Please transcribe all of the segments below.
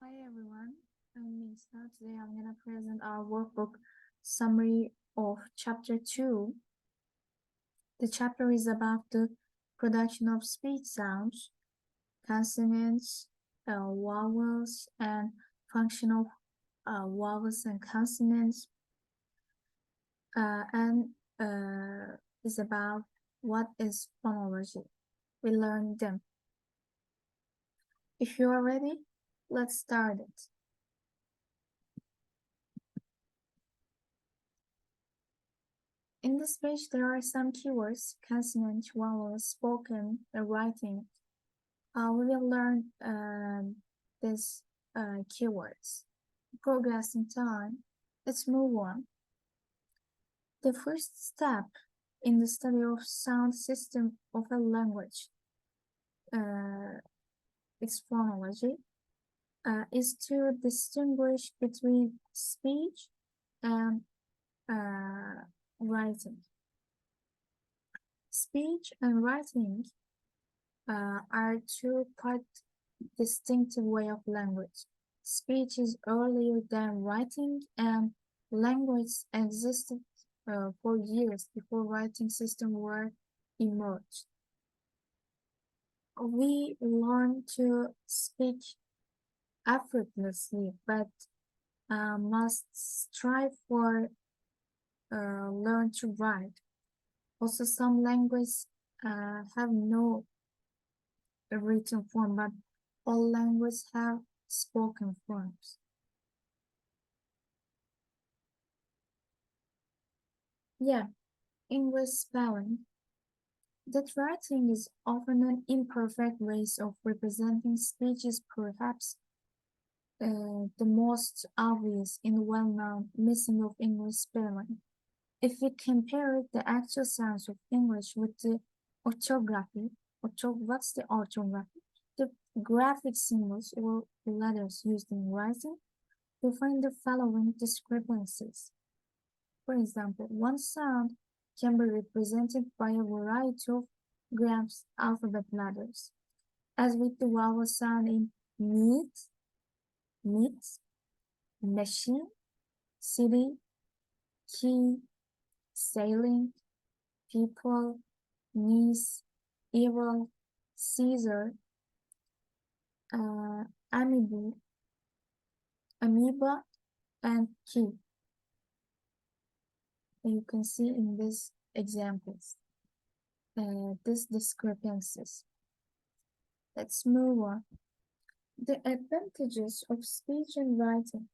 Hi everyone, I'm Lisa. Today I'm going to present our workbook summary of chapter 2. The chapter is about the production of speech sounds, consonants, vowels, and functional vowels and consonants, and is about what is phonology. We learn them. If you are ready, let's start it. In this page, there are some keywords, consonant, vowels, spoken, writing. We will learn these keywords. Progress in time. Let's move on. The first step in the study of sound system of a language, its phonology, is to distinguish between speech and writing. Speech and writing are two quite distinctive way of language. Speech is earlier than writing, and language existed for years before writing systems were emerged. We learn to speak effortlessly, but must strive for learn to write. Also, some languages have no written form, but all languages have spoken forms. Yeah, English spelling. That writing is often an imperfect way of representing speech is perhaps the most obvious and well-known missing of English spelling. If we compare the actual sounds of English with the orthography, what's the orthography? The graphic symbols or letters used in writing, we find the following discrepancies. For example, one sound can be represented by a variety of graph alphabet letters, as with the vowel sound in meat, machine, city, key, sailing, people, niece, evil, Caesar, amoeba, and key. You can see in these examples these discrepancies. Let's move on. The advantages of speech and writing.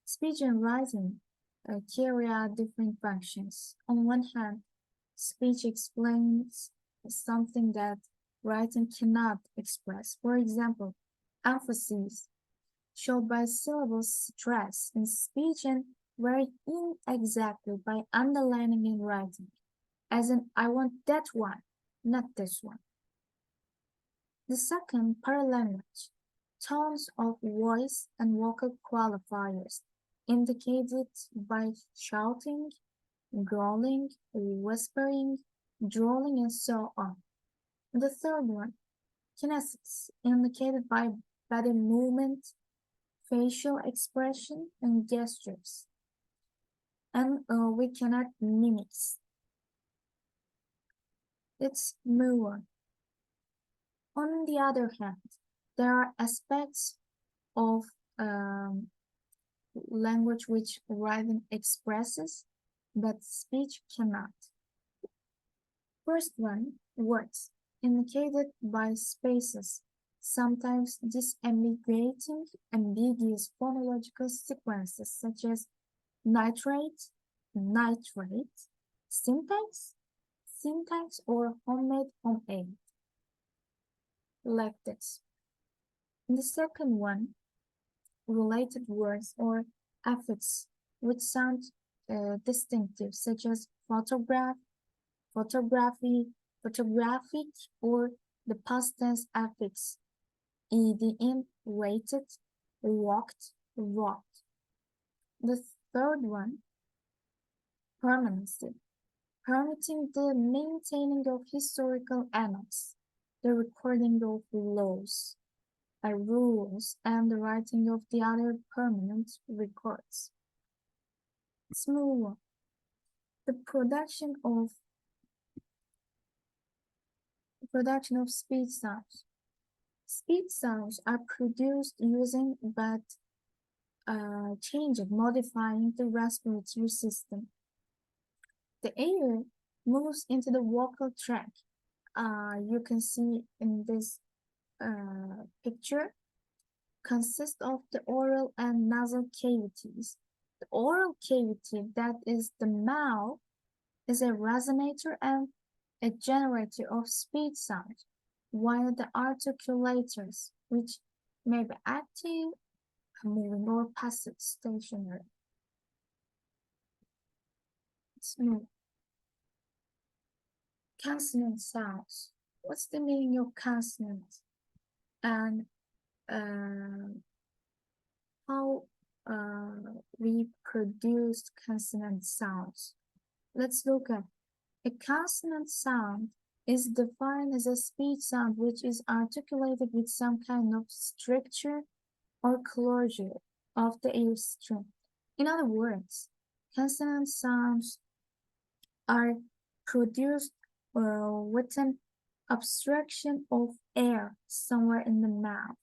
Speech and writing carry out different functions. On one hand, speech explains something that writing cannot express. For example, emphasis showed by syllable stress in speech and very inexactly by underlining in writing, as in I want that one, not this one. The second, paralanguage, tones of voice and vocal qualifiers, indicated by shouting, growling, whispering, drawling, and so on. The third one, kinesics, indicated by body movement, facial expression, and gestures. And we cannot mimic. Let's move on. On the other hand, there are aspects of language which writing expresses, but speech cannot. First one, words, indicated by spaces, sometimes disambiguating ambiguous phonological sequences such as nitrate, syntax, or homemade. Like this. The second one, related words or affix which sound distinctive, such as photograph, photography, photographic, or the past tense affix, ed in rated, walked, walked. The third one, permanency, permitting the maintaining of historical annals, the recording of laws. rules and the writing of the other permanent records. Small. The production of speech sounds. Speech sounds are produced using but changing, modifying the respiratory system. The air moves into the vocal tract. You can see in this picture consists of the oral and nasal cavities. The oral cavity, that is the mouth, is a resonator and a generator of speech sound, while the articulators, which may be active, moving, or passive, stationary. Smooth. Consonant sounds. What's the meaning of consonant? And how we produce consonant sounds. Let's look at a consonant sound is defined as a speech sound which is articulated with some kind of structure or closure of the air stream. In other words, consonant sounds are produced with an obstruction of air somewhere in the mouth.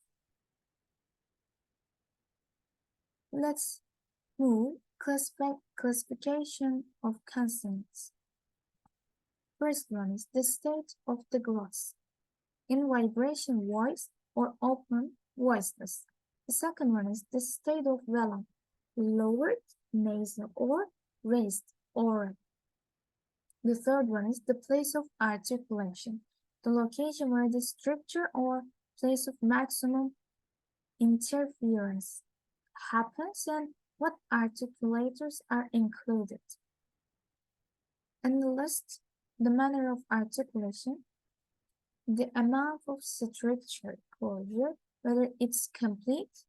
Let's move classification of consonants. First one is the state of the gloss, in vibration voice or open voiceless. The second one is the state of vellum, lowered, nasal, or raised oral. The third one is the place of articulation, the location where the structure or place of maximum interference happens and what articulators are included. And the list, the manner of articulation, the amount of structure closure, whether it's complete,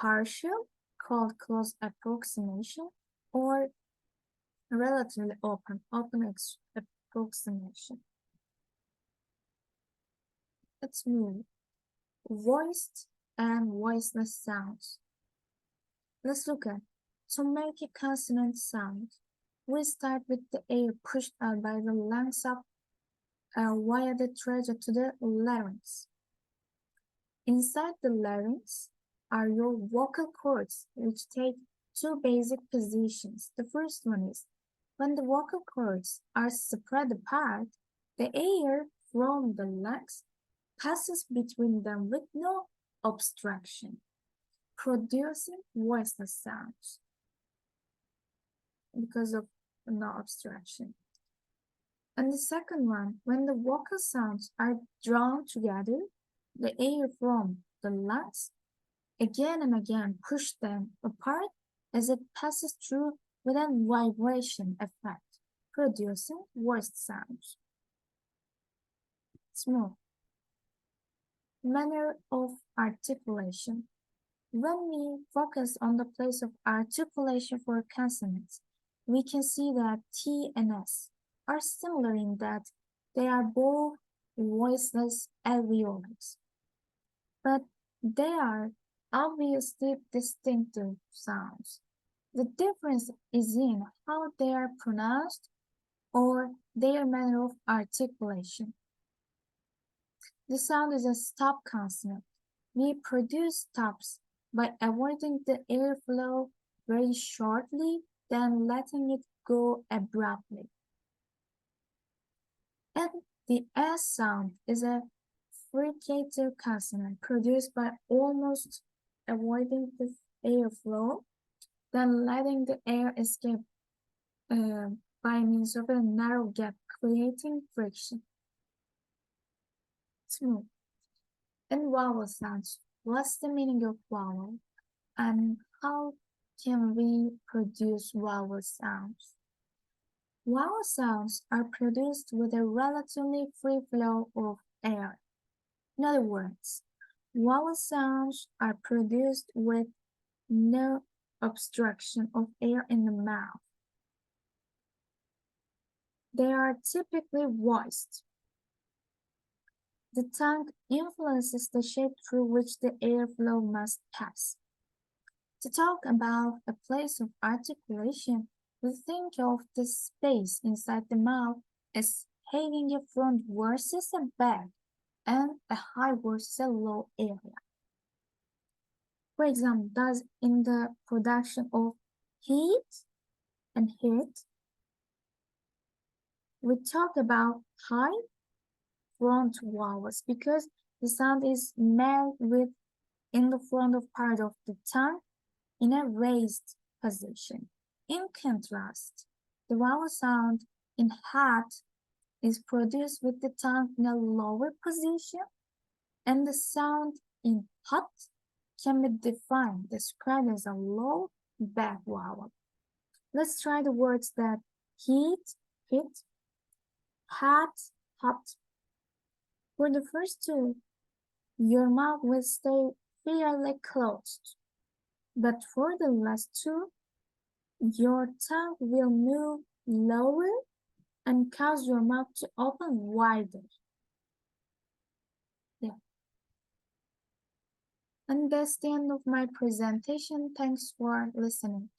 partial, called close approximation, or relatively open approximation. Let's move. Voiced and voiceless sounds. Let's look at, to make a consonant sound, we start with the air pushed out by the lungs up via the trachea to the larynx. Inside the larynx are your vocal cords, which take two basic positions. The first one is when the vocal cords are spread apart, the air from the lungs passes between them with no obstruction, producing voiceless sounds because of no obstruction. And the second one, when the vocal sounds are drawn together, the air from the lungs again and again push them apart as it passes through with a vibration effect, producing voiced sounds. Smooth. Manner of articulation. When we focus on the place of articulation for consonants, we can see that T and S are similar in that they are both voiceless alveolars, but they are obviously distinctive sounds. The difference is in how they are pronounced or their manner of articulation. The sound is a stop consonant. We produce stops by avoiding the airflow very shortly, then letting it go abruptly. And the S sound is a fricative consonant produced by almost avoiding the airflow, then letting the air escape by means of a narrow gap, creating friction. Smooth. And vowel sounds. What's the meaning of vowel? And how can we produce vowel sounds? Vowel sounds are produced with a relatively free flow of air. In other words, vowel sounds are produced with no obstruction of air in the mouth. They are typically voiced. The tongue influences the shape through which the airflow must pass. To talk about a place of articulation, we think of the space inside the mouth as having a front versus a back and a high versus a low area. For example, thus in the production of heat and hit, we talk about high front vowels because the sound is made with in the front of part of the tongue in a raised position. In contrast, the vowel sound in hat is produced with the tongue in a lower position, and the sound in hot can be defined, described as a low back vowel. Let's try the words that heat, hit, hat, hot. For the first two, your mouth will stay fairly closed, but for the last two, your tongue will move lower and cause your mouth to open wider. Yeah. And that's the end of my presentation. Thanks for listening.